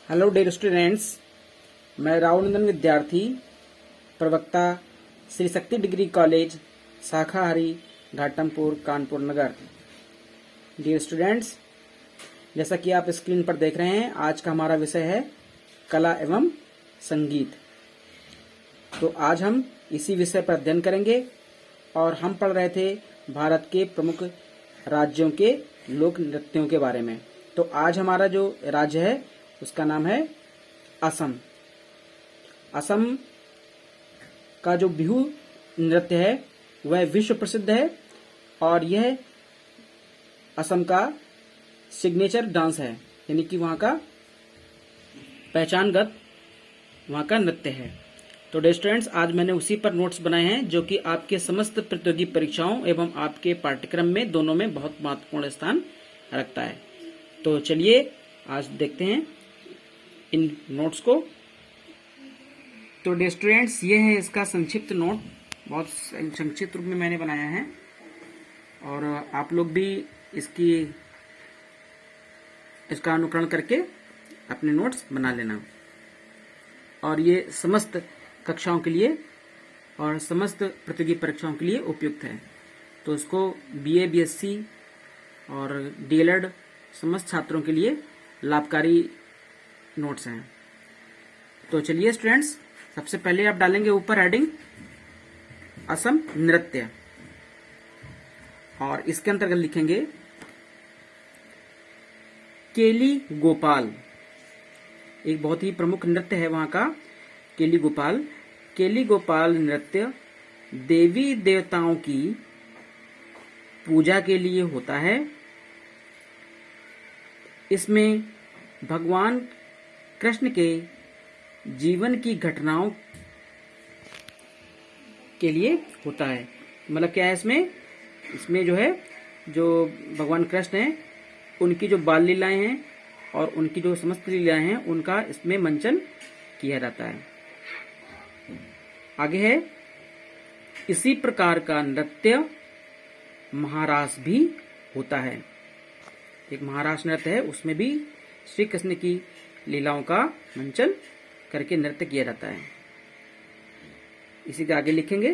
Hello dear students, मैं राहुल नंदन विद्यार्थी प्रवक्ता श्री शक्ति डिग्री कॉलेज शाखाहारी घाटमपुर कानपुर नगर। डियर स्टूडेंट्स, जैसा कि आप स्क्रीन पर देख रहे हैं, आज का हमारा विषय है कला एवं संगीत। तो आज हम इसी विषय पर अध्ययन करेंगे और हम पढ़ रहे थे भारत के प्रमुख राज्यों के लोक नृत्यों के बारे में। तो आज हमारा जो राज्य है उसका नाम है असम। असम का जो बिहू नृत्य है वह विश्व प्रसिद्ध है और यह असम का सिग्नेचर डांस है, यानी कि वहाँ का पहचानगत वहाँ का नृत्य है। तो डियर स्टूडेंट्स, आज मैंने उसी पर नोट्स बनाए हैं जो कि आपके समस्त प्रतियोगी परीक्षाओं एवं आपके पाठ्यक्रम में दोनों में बहुत महत्वपूर्ण स्थान रखता है। तो चलिए आज देखते हैं इन नोट्स को। तो डियर स्टूडेंट्स, ये है इसका संक्षिप्त नोट, बहुत संक्षिप्त रूप में मैंने बनाया है और आप लोग भी इसका अनुकरण करके अपने नोट्स बना लेना। और ये समस्त कक्षाओं के लिए और समस्त प्रतियोगी परीक्षाओं के लिए उपयुक्त है। तो इसको बीए, बीएससी और डीएलएड समस्त छात्रों के लिए लाभकारी नोट्स हैं। तो चलिए स्टूडेंट्स, सबसे पहले आप डालेंगे ऊपर हेडिंग असम नृत्य और इसके अंतर्गत लिखेंगे केली गोपाल। एक बहुत ही प्रमुख नृत्य है वहां का केली गोपाल। केली गोपाल नृत्य देवी देवताओं की पूजा के लिए होता है। इसमें भगवान कृष्ण के जीवन की घटनाओं के लिए होता है। मतलब क्या है इसमें जो भगवान कृष्ण हैं उनकी जो बाल लीलाएं हैं और उनकी जो समस्त लीलाएं हैं उनका इसमें मंचन किया जाता है। आगे है इसी प्रकार का नृत्य महारास भी होता है। एक महारास नृत्य है, उसमें भी श्री कृष्ण की लीलाओं का मंचन करके नृत्य किया जाता है। इसी के आगे लिखेंगे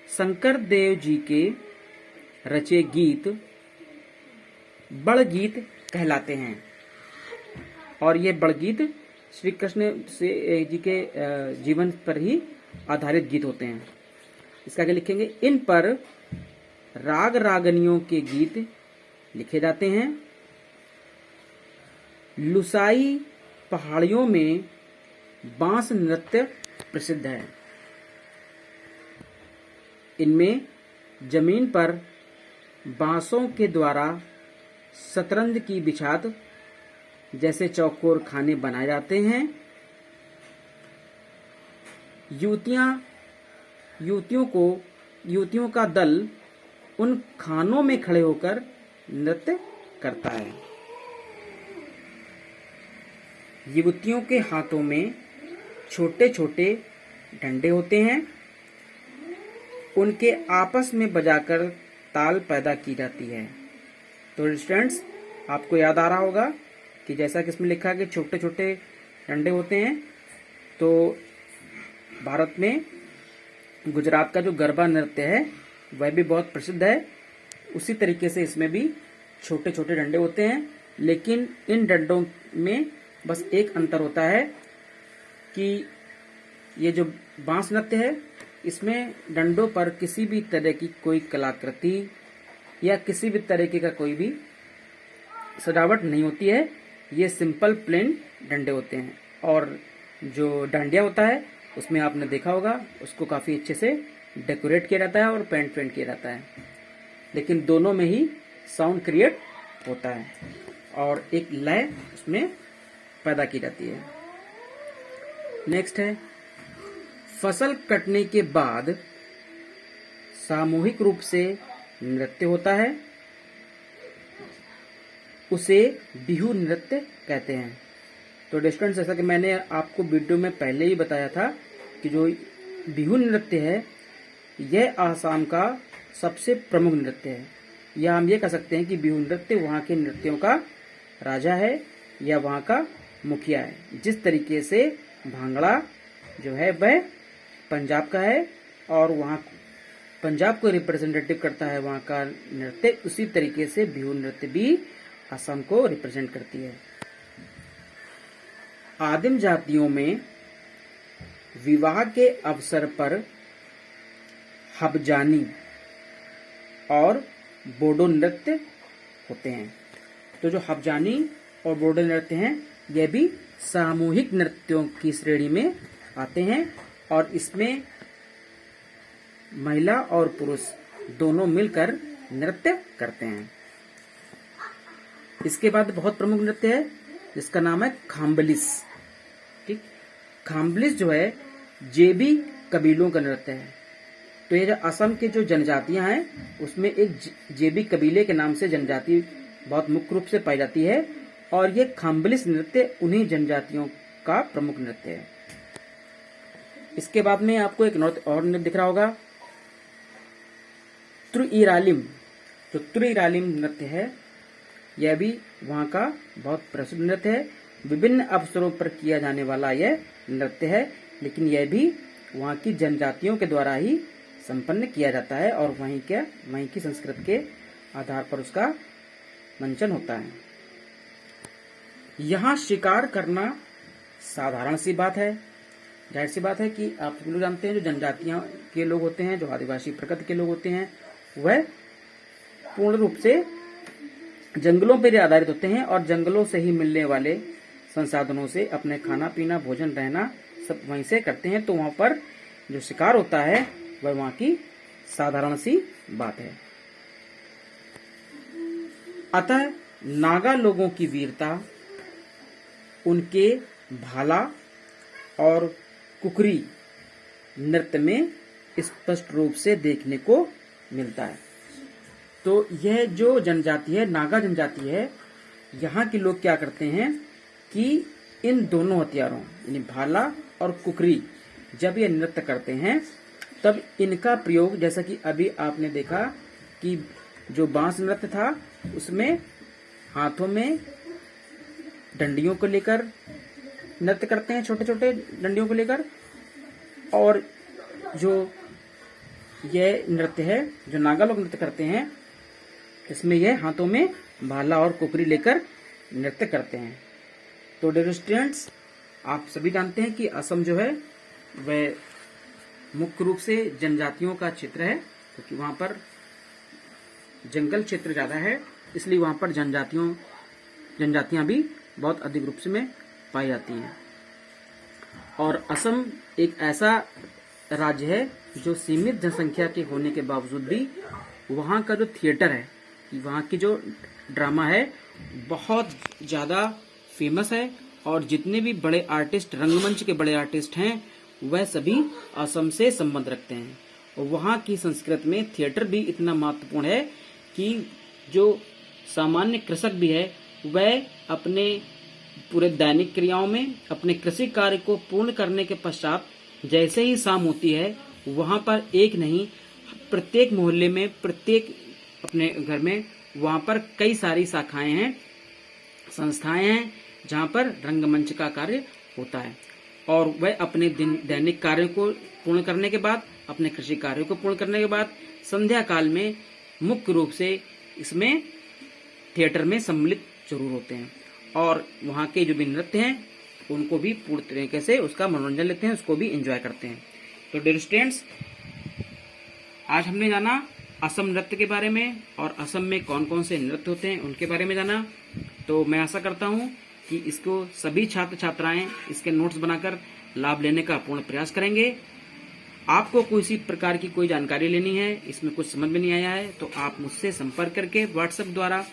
शंकर देव जी के रचे गीत बड़ गीत कहलाते हैं और ये बड़ गीत श्री कृष्ण जी के जीवन पर ही आधारित गीत होते हैं। इसके आगे लिखेंगे इन पर राग रागनियों के गीत लिखे जाते हैं। लुसाई पहाड़ियों में बांस नृत्य प्रसिद्ध है। इनमें जमीन पर बांसों के द्वारा शतरंज की बिछात जैसे चौकोर खाने बनाए जाते हैं। युवतियों का दल उन खानों में खड़े होकर नृत्य करता है। युवतियों के हाथों में छोटे छोटे डंडे होते हैं। उनके आपस में बजाकर ताल पैदा की जाती है। तो स्टूडेंट्स, आपको याद आ रहा होगा कि जैसा कि इसमें लिखा है कि छोटे छोटे डंडे होते हैं, तो भारत में गुजरात का जो गरबा नृत्य है वह भी बहुत प्रसिद्ध है। उसी तरीके से इसमें भी छोटे छोटे डंडे होते हैं, लेकिन इन डंडों में बस एक अंतर होता है कि ये जो बांस नृत्य है इसमें डंडों पर किसी भी तरह की कोई कलाकृति या किसी भी तरीके का कोई भी सजावट नहीं होती है। ये सिंपल प्लेन डंडे होते हैं और जो डांडिया होता है उसमें आपने देखा होगा उसको काफी अच्छे से डेकोरेट किया जाता है और पेंट किया जाता है, लेकिन दोनों में ही साउंड क्रिएट होता है और एक लय उसमें पैदा की जाती है। नेक्स्ट है फसल कटने के बाद सामूहिक रूप से नृत्य होता है, उसे बिहू नृत्य कहते हैं। तो स्टूडेंट्स, जैसा कि मैंने आपको वीडियो में पहले ही बताया था कि जो बिहू नृत्य है यह आसाम का सबसे प्रमुख नृत्य है, या हम ये कह सकते हैं कि बिहू नृत्य वहाँ के नृत्यों का राजा है या वहाँ का मुखिया है। जिस तरीके से भांगड़ा जो है वह पंजाब का है और वहाँ पंजाब को रिप्रेजेंटेटिव करता है वहाँ का नृत्य, उसी तरीके से बिहू नृत्य भी असम को रिप्रेजेंट करती है। आदिम जातियों में विवाह के अवसर पर हबजानी और बोडो नृत्य होते हैं। तो जो हबजानी और बोडो नृत्य हैं यह भी सामूहिक नृत्यों की श्रेणी में आते हैं और इसमें महिला और पुरुष दोनों मिलकर नृत्य करते हैं। इसके बाद बहुत प्रमुख नृत्य है जिसका नाम है खाम्बलिस। ठीक, खाम्बलिस जो है जेबी कबीलों का नृत्य है। तो ये जो असम के जो जनजातियां हैं उसमें एक जेबी कबीले के नाम से जनजाति बहुत मुख्य रूप से पाई जाती है और ये खाम्बलिस नृत्य उन्हीं जनजातियों का प्रमुख नृत्य है। इसके बाद में आपको एक और नृत्य दिख रहा होगा, त्रुइरालिम। जो त्रुइरालिम नृत्य है यह भी वहाँ का बहुत प्रसिद्ध नृत्य है। विभिन्न अवसरों पर किया जाने वाला यह नृत्य है, लेकिन यह भी वहाँ की जनजातियों के द्वारा ही संपन्न किया जाता है और वहीं की संस्कृति के आधार पर उसका मंचन होता है। यहाँ शिकार करना साधारण सी बात है। जाहिर सी बात है कि आप लोग जानते हैं जो जनजातियां के लोग होते हैं, जो आदिवासी प्रकृति के लोग होते हैं, वह पूर्ण रूप से जंगलों पर आधारित होते हैं और जंगलों से ही मिलने वाले संसाधनों से अपने खाना पीना भोजन रहना सब वहीं से करते हैं। तो वहां पर जो शिकार होता है वह वहां की साधारण सी बात है। अतः नागा लोगों की वीरता उनके भाला और कुकरी नृत्य में स्पष्ट रूप से देखने को मिलता है। तो यह जो जनजाति है, नागा जनजाति है, यहाँ के लोग क्या करते हैं कि इन दोनों हथियारों यानी भाला और कुकरी जब ये नृत्य करते हैं तब इनका प्रयोग, जैसा कि अभी आपने देखा कि जो बांस नृत्य था उसमें हाथों में डंडियों को लेकर नृत्य करते हैं, छोटे छोटे डंडियों को लेकर, और जो यह नृत्य है जो नागा लोग नृत्य करते हैं इसमें यह हाथों में भाला और कुकरी लेकर नृत्य करते हैं। तो डियर स्टूडेंट्स, आप सभी जानते हैं कि असम जो है वह मुख्य रूप से जनजातियों का क्षेत्र है, क्योंकि वहां पर जंगल क्षेत्र ज्यादा है, इसलिए वहां पर जनजातियां भी बहुत अधिक रूप से में पाई जाती हैं। और असम एक ऐसा राज्य है जो सीमित जनसंख्या के होने के बावजूद भी वहाँ का जो थिएटर है, वहाँ की जो ड्रामा है बहुत ज्यादा फेमस है और जितने भी बड़े आर्टिस्ट, रंगमंच के बड़े आर्टिस्ट हैं वह सभी असम से संबंध रखते हैं। और वहाँ की संस्कृति में थिएटर भी इतना महत्वपूर्ण है कि जो सामान्य कृषक भी है वह अपने पूरे दैनिक क्रियाओं में अपने कृषि कार्य को पूर्ण करने के पश्चात जैसे ही शाम होती है वहां पर एक नहीं प्रत्येक मोहल्ले में, प्रत्येक अपने घर में वहां पर कई सारी शाखाएं हैं, संस्थाएं हैं जहां पर रंगमंच का कार्य होता है। और वह अपने दैनिक कार्यों को पूर्ण करने के बाद, अपने कृषि कार्यों को पूर्ण करने के बाद संध्या काल में मुख्य रूप से इसमें थिएटर में सम्मिलित जरूर होते हैं और वहाँ के जो भी नृत्य हैं उनको भी पूर्ण तरीके से उसका मनोरंजन लेते हैं, उसको भी एंजॉय करते हैं। तो डियर स्टूडेंट्स, आज हमने जाना असम नृत्य के बारे में और असम में कौन कौन से नृत्य होते हैं उनके बारे में जाना। तो मैं आशा करता हूँ कि इसको सभी छात्र छात्राएं इसके नोट्स बनाकर लाभ लेने का पूर्ण प्रयास करेंगे। आपको किसी प्रकार की कोई जानकारी लेनी है, इसमें कुछ समझ में नहीं आया है, तो आप मुझसे संपर्क करके व्हाट्सएप द्वारा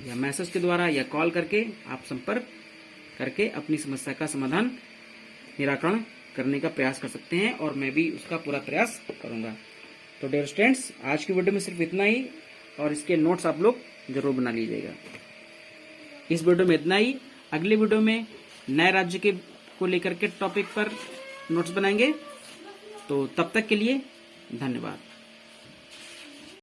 या मैसेज के द्वारा या कॉल करके आप संपर्क करके अपनी समस्या का समाधान, निराकरण करने का प्रयास कर सकते हैं और मैं भी उसका पूरा प्रयास करूंगा। तो डियर स्टूडेंट्स, आज की वीडियो में सिर्फ इतना ही और इसके नोट्स आप लोग जरूर बना लीजिएगा। इस वीडियो में इतना ही। अगले वीडियो में नए राज्य के को लेकर के टॉपिक पर नोट्स बनाएंगे। तो तब तक के लिए धन्यवाद।